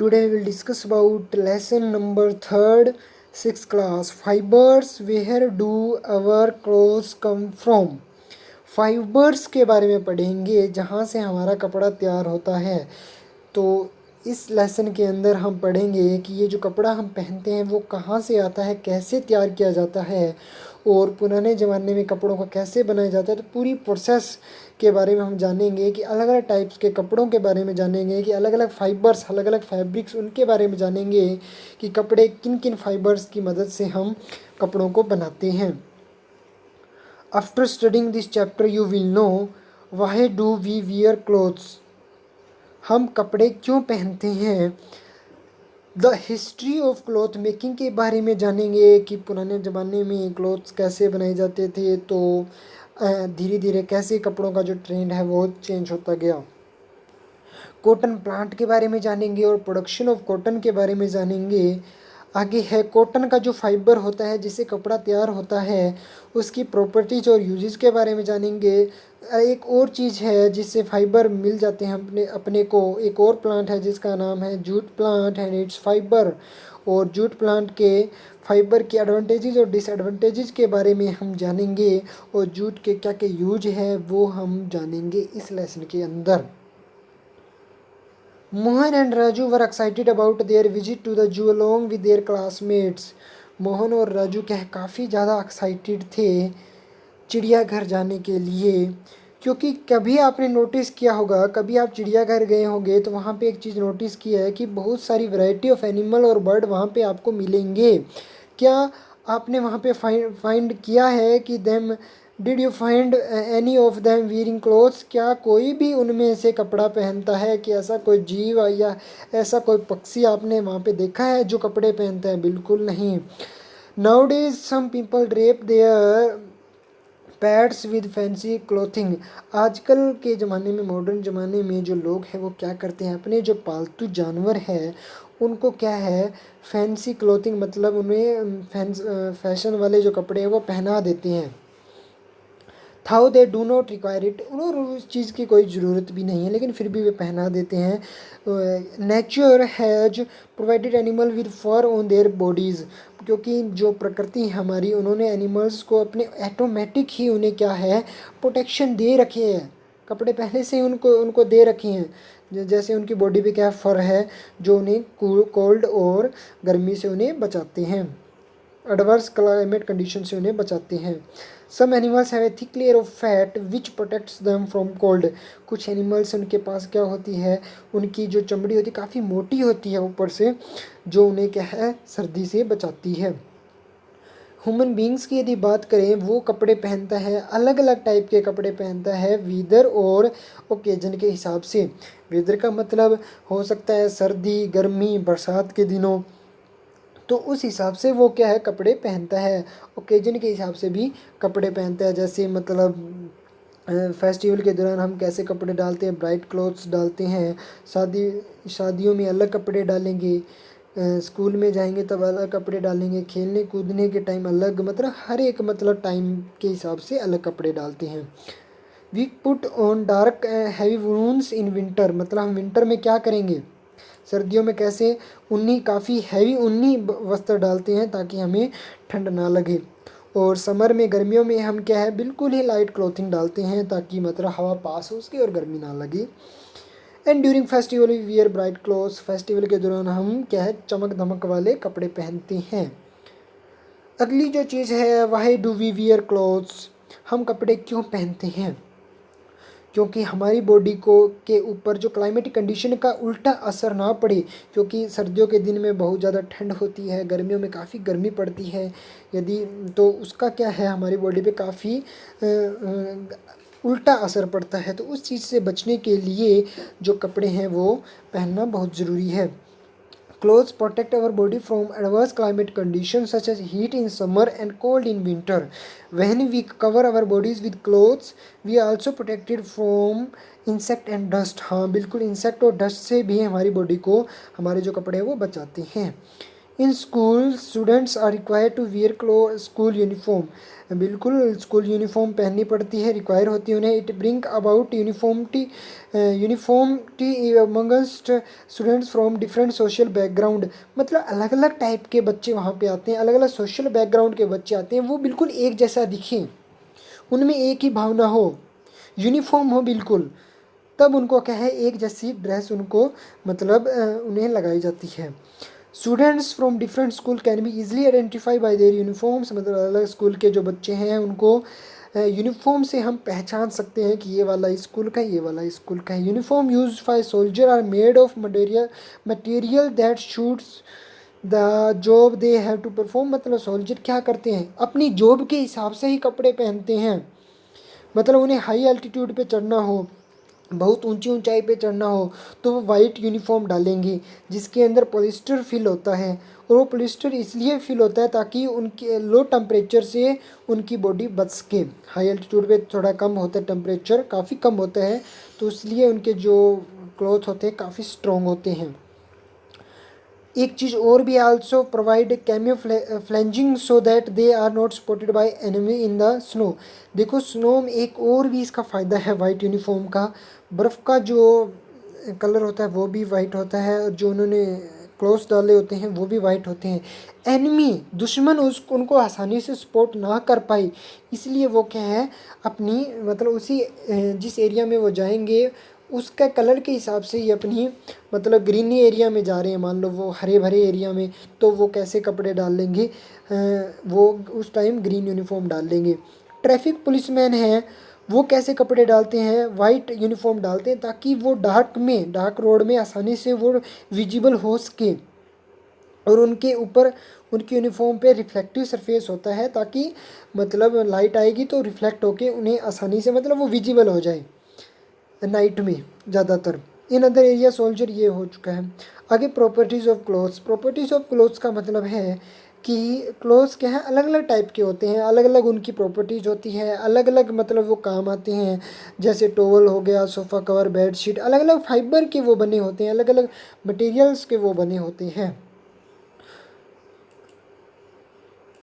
Today we will discuss about lesson number 3rd, 6th class. Fibers, where do our clothes come from? Fibres के बारे में पढ़ेंगे जहाँ से हमारा कपड़ा तैयार होता है। तो इस लेसन के अंदर हम पढ़ेंगे कि ये जो कपड़ा हम पहनते हैं वो कहाँ से आता है, कैसे तैयार किया जाता है और पुराने ज़माने में कपड़ों को कैसे बनाया जाता है। तो पूरी प्रोसेस के बारे में हम जानेंगे कि अलग अलग टाइप्स के कपड़ों के बारे में जानेंगे कि अलग अलग फाइबर्स, अलग अलग फैब्रिक्स, उनके बारे में जानेंगे कि कपड़े किन किन फाइबर्स की मदद से हम कपड़ों को बनाते हैं। After studying this chapter you will know why do we wear clothes, हम कपड़े क्यों पहनते हैं। The history of cloth making के बारे में जानेंगे कि पुराने ज़माने में क्लॉथ्स कैसे बनाए जाते थे, तो धीरे धीरे कैसे कपड़ों का जो ट्रेंड है वो चेंज होता गया। कॉटन प्लांट के बारे में जानेंगे और प्रोडक्शन ऑफ कॉटन के बारे में जानेंगे। आगे है कॉटन का जो फाइबर होता है जिससे कपड़ा तैयार होता है उसकी प्रॉपर्टीज और यूजेस के बारे में जानेंगे। एक और चीज़ है जिससे फाइबर मिल जाते हैं अपने को, एक और प्लांट है जिसका नाम है jute plant and it's fibre. और जूट प्लांट के फाइबर के एडवांटेजेस और डिसएडवांटेजेस के बारे में हम जानेंगे और जूट के क्या क्या यूज है वो हम जानेंगे इस लेसन के अंदर। Mohan and Raju were excited about their visit to the zoo along with their classmates. Mohan और राजू क्या है काफ़ी ज़्यादा एक्साइटेड थे चिड़ियाघर जाने के लिए, क्योंकि कभी आपने नोटिस किया होगा, कभी आप चिड़ियाघर गए होंगे तो वहाँ पे एक चीज़ नोटिस किया है कि बहुत सारी वैरायटी ऑफ एनिमल और बर्ड वहाँ पे आपको मिलेंगे। क्या आपने वहाँ पे फाइंड किया है कि them did you find any of them wearing clothes, क्या कोई भी उनमें से कपड़ा पहनता है, कि ऐसा कोई जीव या ऐसा कोई पक्षी आपने वहाँ पे देखा है जो कपड़े पहनता है? बिल्कुल नहीं। Nowadays some people drape their pets with fancy clothing. आजकल के ज़माने में, मॉडर्न ज़माने में जो लोग हैं वो क्या करते हैं, अपने जो पालतू जानवर है उनको क्या है फैंसी क्लोथिंग, मतलब उन्हें फैशन वाले जो कपड़े हैं वो पहना देते हैं। Though they do not require it, उन्हें उस चीज़ की कोई ज़रूरत भी नहीं है लेकिन फिर भी वे पहना देते हैं। Nature has provided animal with fur on their bodies, क्योंकि जो प्रकृति है हमारी, उन्होंने एनिमल्स को अपने ऑटोमेटिक ही उन्हें क्या है प्रोटेक्शन दे रखे हैं, कपड़े पहले से ही उनको उनको दे रखे हैं। जैसे उनकी बॉडी पे क्या फर है जो उन्हें कोल्ड और गर्मी से उन्हें बचाते हैं, एडवर्स क्लाइमेट कंडीशन से उन्हें बचाते हैं। Some animals have a thick layer of fat which protects them from cold, कुछ एनिमल्स उनके पास क्या होती है, उनकी जो चमड़ी होती है काफ़ी मोटी होती है ऊपर से, जो उन्हें क्या है सर्दी से बचाती है। ह्यूमन बींग्स की यदि बात करें, वो कपड़े पहनता है, अलग अलग टाइप के कपड़े पहनता है वेदर और ओकेजन के हिसाब से। वेदर का मतलब हो सकता है सर्दी, गर्मी, बरसात के दिनों, तो उस हिसाब से वो क्या है कपड़े पहनता है। ओकेजन के हिसाब से भी कपड़े पहनता है, जैसे मतलब फेस्टिवल के दौरान हम कैसे कपड़े डालते हैं, ब्राइट क्लोथ्स डालते हैं, शादियों में अलग कपड़े डालेंगे, स्कूल में जाएंगे तब अलग कपड़े डालेंगे, खेलने कूदने के टाइम अलग, मतलब हर एक मतलब टाइम के हिसाब से अलग कपड़े डालते हैं। We put on dark heavy wools in winter, मतलब हम विंटर में क्या करेंगे, सर्दियों में कैसे ऊनी, काफ़ी हैवी ऊनी वस्त्र डालते हैं ताकि हमें ठंड ना लगे। और समर में, गर्मियों में हम क्या है बिल्कुल ही लाइट क्लोथिंग डालते हैं ताकि मतलब हवा पास हो उसकी और गर्मी ना लगे। And during festival we wear bright clothes, festival के दौरान हम क्या है चमक धमक वाले कपड़े पहनते हैं। अगली जो चीज़ है why do we wear clothes, हम कपड़े क्यों पहनते हैं, क्योंकि हमारी बॉडी को के ऊपर जो क्लाइमेटिक कंडीशन का उल्टा असर ना पड़े, क्योंकि सर्दियों के दिन में बहुत ज़्यादा ठंड होती है, गर्मियों में काफ़ी गर्मी पड़ती है, यदि तो उसका क्या है हमारी बॉडी पे काफ़ी उल्टा असर पड़ता है। तो उस चीज़ से बचने के लिए जो कपड़े हैं वो पहनना बहुत ज़रूरी है। Clothes protect our body from adverse climate conditions such as heat in summer and cold in winter. When we cover our bodies with clothes, we are also protected from insect and dust. हाँ बिल्कुल, insect और dust से भी हमारी body को हमारे जो कपड़े हैं वो बचाते हैं। In school students are required to wear school uniform. बिल्कुल स्कूल यूनिफॉर्म पहननी पड़ती है, रिक्वायर होती है उन्हें। It brings about uniformity amongst students from different social background. मतलब अलग अलग टाइप के बच्चे वहाँ पे आते हैं, अलग अलग सोशल बैकग्राउंड के बच्चे आते हैं, वो बिल्कुल एक जैसा दिखें, उनमें एक ही भावना हो, यूनिफॉर्म हो बिल्कुल, तब उनको क्या है एक जैसी ड्रेस उनको मतलब उन्हें लगाई जाती है। Students from different school can be easily identify bye there uniforms. मतलब अलग अलग स्कूल के जो बच्चे हैं उनको यूनिफॉर्म से हम पहचान सकते हैं कि ये वाला इस स्कूल का है, ये वाला इस स्कूल का है। Uniform use by soldier are made of material that suits the job they have to perform. मतलब सोल्जर क्या करते हैं, अपनी जॉब के हिसाब से ही कपड़े पहनते हैं। मतलब उन्हें हाई एल्टीट्यूड पे चढ़ना हो, बहुत ऊंची ऊंचाई पे चढ़ना हो, तो वो वाइट यूनिफॉर्म डालेंगे जिसके अंदर पॉलिस्टर फिल होता है। और वो पॉलिस्टर इसलिए फिल होता है ताकि उनके लो टेम्परेचर से उनकी बॉडी बच सके। हाई एल्टीट्यूड पे थोड़ा कम होता है, टेम्परेचर काफ़ी कम होता है, तो इसलिए उनके जो क्लॉथ होते हैं काफ़ी स्ट्रॉन्ग होते हैं। एक चीज़ और भी, also provide camouflaging so that they are not spotted by enemy in the snow. देखो स्नो में एक और भी इसका फ़ायदा है वाइट यूनिफॉर्म का, बर्फ़ का जो कलर होता है वो भी वाइट होता है, और जो उन्होंने क्लोथ्स डाले होते हैं वो भी वाइट होते हैं। एनिमी दुश्मन उनको आसानी से स्पॉट ना कर पाए, इसलिए वो क्या है अपनी मतलब उसी जिस एरिया में वो जाएंगे उसका कलर के हिसाब से ही अपनी मतलब ग्रीनी एरिया में जा रहे हैं, मान लो वो हरे भरे एरिया में, तो वो कैसे कपड़े डाल लेंगे, वो उस टाइम ग्रीन यूनिफॉर्म डाल लेंगे। ट्रैफिक पुलिसमैन हैं, वो कैसे कपड़े डालते हैं, वाइट यूनिफॉर्म डालते हैं ताकि वो डार्क रोड में आसानी से वो विजिबल हो सके। और उनके ऊपर उनकी यूनिफॉर्म पे रिफ्लेक्टिव सरफेस होता है ताकि मतलब लाइट आएगी तो रिफ्लेक्ट होके उन्हें आसानी से मतलब वो विजिबल हो जाए नाइट में ज़्यादातर। इन अदर एरिया सोल्जर ये हो चुका है। आगे properties of clothes. Properties of clothes का मतलब है कि क्लोथ्स क्या है अलग अलग टाइप के होते हैं, अलग अलग उनकी प्रॉपर्टीज़ होती है, अलग अलग मतलब वो काम आते हैं। जैसे टॉवल हो गया, सोफ़ा कवर, बेड शीट, अलग अलग फाइबर के वो बने होते हैं, अलग अलग मटेरियल्स के वो बने होते हैं।